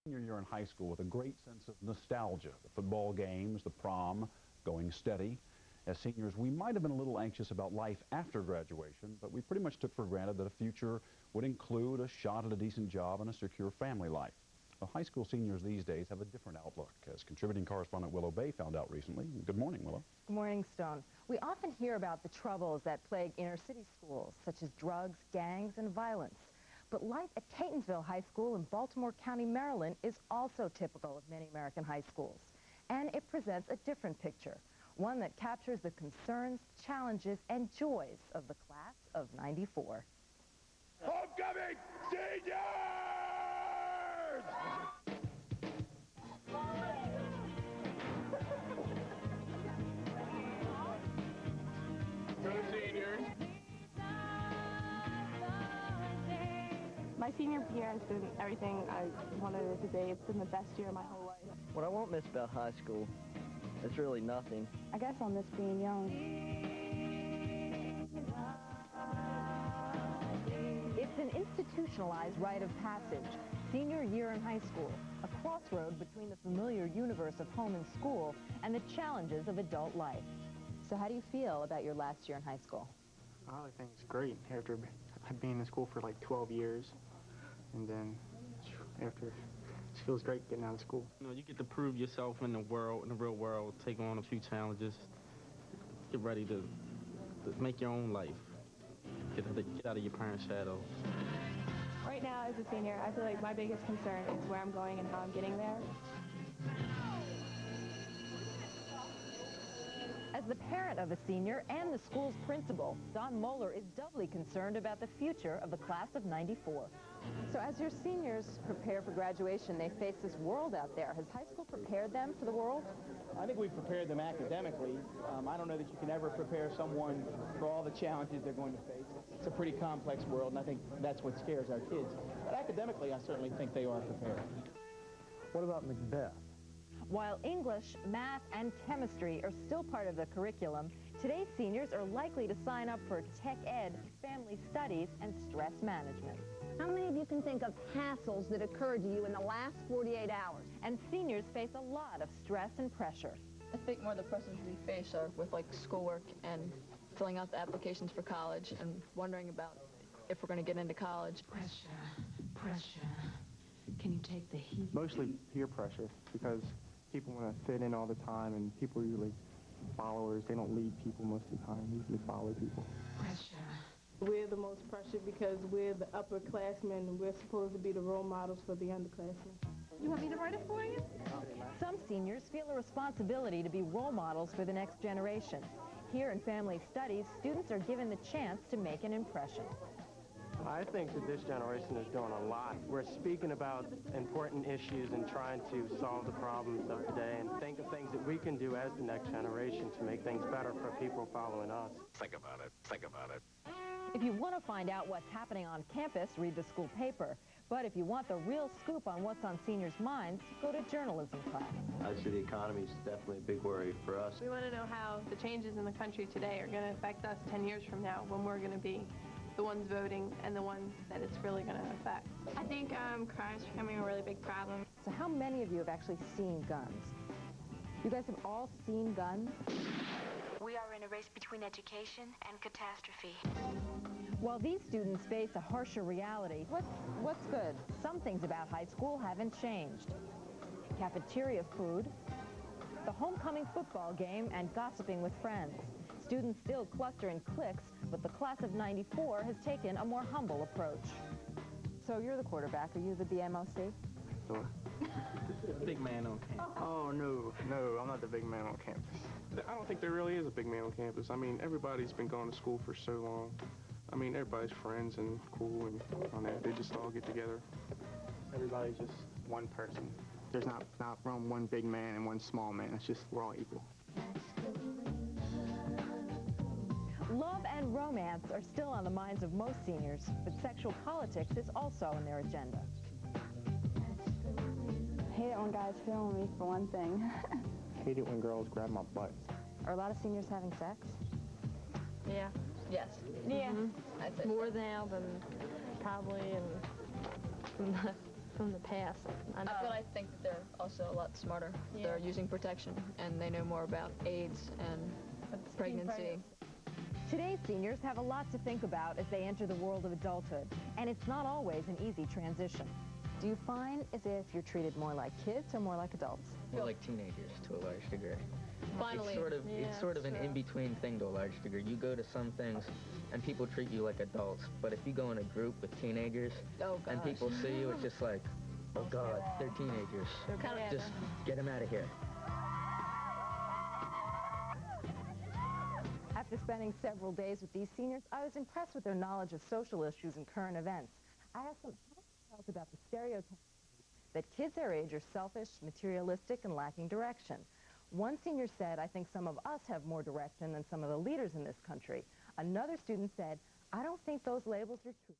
Senior year in high school with a great sense of nostalgia. The football games, the prom, going steady. As seniors, we might have been a little anxious about life after graduation, but we pretty much took for granted that a future would include a shot at a decent job and a secure family life. Well, high school seniors these days have a different outlook, as contributing correspondent Willow Bay found out recently. Good morning, Willow. Good morning, Stone. We often hear about the troubles that plague inner city schools, such as drugs, gangs, and violence. But life at Catonsville High School in Baltimore County, Maryland is also typical of many American high schools. And it presents a different picture, one that captures the concerns, challenges, and joys of the class of '94. Homecoming seniors! My senior year has been everything I wanted it to be. It's been the best year of my whole life. What I won't miss about high school is really nothing. I guess I'll miss being young. It's an institutionalized rite of passage, senior year in high school, a crossroad between the familiar universe of home and school and the challenges of adult life. So how do you feel about your last year in high school? I think it's great after being in school for like 12 years. And then after, it feels great getting out of school. You know, you get to prove yourself in the world, in the real world, take on a few challenges, get ready to make your own life, get out of your parents' shadows. Right now, as a senior, I feel like my biggest concern is where I'm going and how I'm getting there. As the parent of a senior and the school's principal, Don Moeller is doubly concerned about the future of the class of '94. So as your seniors prepare for graduation, they face this world out there. Has high school prepared them for the world? I think we've prepared them academically. I don't know that you can ever prepare someone for all the challenges they're going to face. It's a pretty complex world, and I think that's what scares our kids. But academically, I certainly think they are prepared. What about Macbeth? While English, math, and chemistry are still part of the curriculum, today's seniors are likely to sign up for tech ed, family studies, and stress management. How many of you can think of hassles that occurred to you in the last 48 hours? And seniors face a lot of stress and pressure. I think more of the pressures we face are with like schoolwork and filling out the applications for college and wondering about if we're going to get into college. Pressure. Can you take the heat? Mostly peer pressure, because people want to fit in all the time, and people are usually followers. They don't lead people most of the time. They usually follow people. Pressure. We're the most pressured because we're the upperclassmen and we're supposed to be the role models for the underclassmen. You want me to write it for you? Some seniors feel a responsibility to be role models for the next generation. Here in family studies, students are given the chance to make an impression. I think that this generation is doing a lot. We're speaking about important issues and trying to solve the problems of today and think of things that we can do as the next generation to make things better for people following us. Think about it. Think about it. If you want to find out what's happening on campus, read the school paper. But if you want the real scoop on what's on seniors' minds, go to journalism class. I'd say the economy is definitely a big worry for us. We want to know how the changes in the country today are going to affect us 10 years from now when we're going to be the ones voting and the ones that it's really going to affect. I think crime is becoming a really big problem. So how many of you have actually seen guns? You guys have all seen guns? We are in a race between education and catastrophe. While these students face a harsher reality, what's good? Some things about high school haven't changed. Cafeteria food, the homecoming football game, and gossiping with friends. Students still cluster in cliques, but the class of '94 has taken a more humble approach. So you're the quarterback. Are you the BMOC? Sure. Big man on campus. Oh, no, I'm not the big man on campus. I don't think there really is a big man on campus. I mean, everybody's been going to school for so long. I mean, everybody's friends and cool, and on that, they just all get together. Everybody's just one person. There's not one big man and one small man. It's just we're all equal. Love and romance are still on the minds of most seniors, but sexual politics is also on their agenda. I hate it when guys film me, for one thing. I hate it when girls grab my butt. Are a lot of seniors having sex? Yeah. Yes. Yeah. I'd say More now than probably in from the past. I think that they're also a lot smarter. Yeah. They're using protection, and they know more about AIDS and pregnancy. Today's seniors have a lot to think about as they enter the world of adulthood, and it's not always an easy transition. Do you find as if you're treated more like kids or more like adults? More like teenagers to a large degree. Finally. It's sort of an in-between thing to a large degree. You go to some things and people treat you like adults, but if you go in a group with teenagers and people see you, it's just like, oh God, they're teenagers. Just get them out of here. After spending several days with these seniors, I was impressed with their knowledge of social issues and current events. I asked them how they felt about the stereotype that kids their age are selfish, materialistic, and lacking direction. One senior said, I think some of us have more direction than some of the leaders in this country. Another student said, I don't think those labels are true.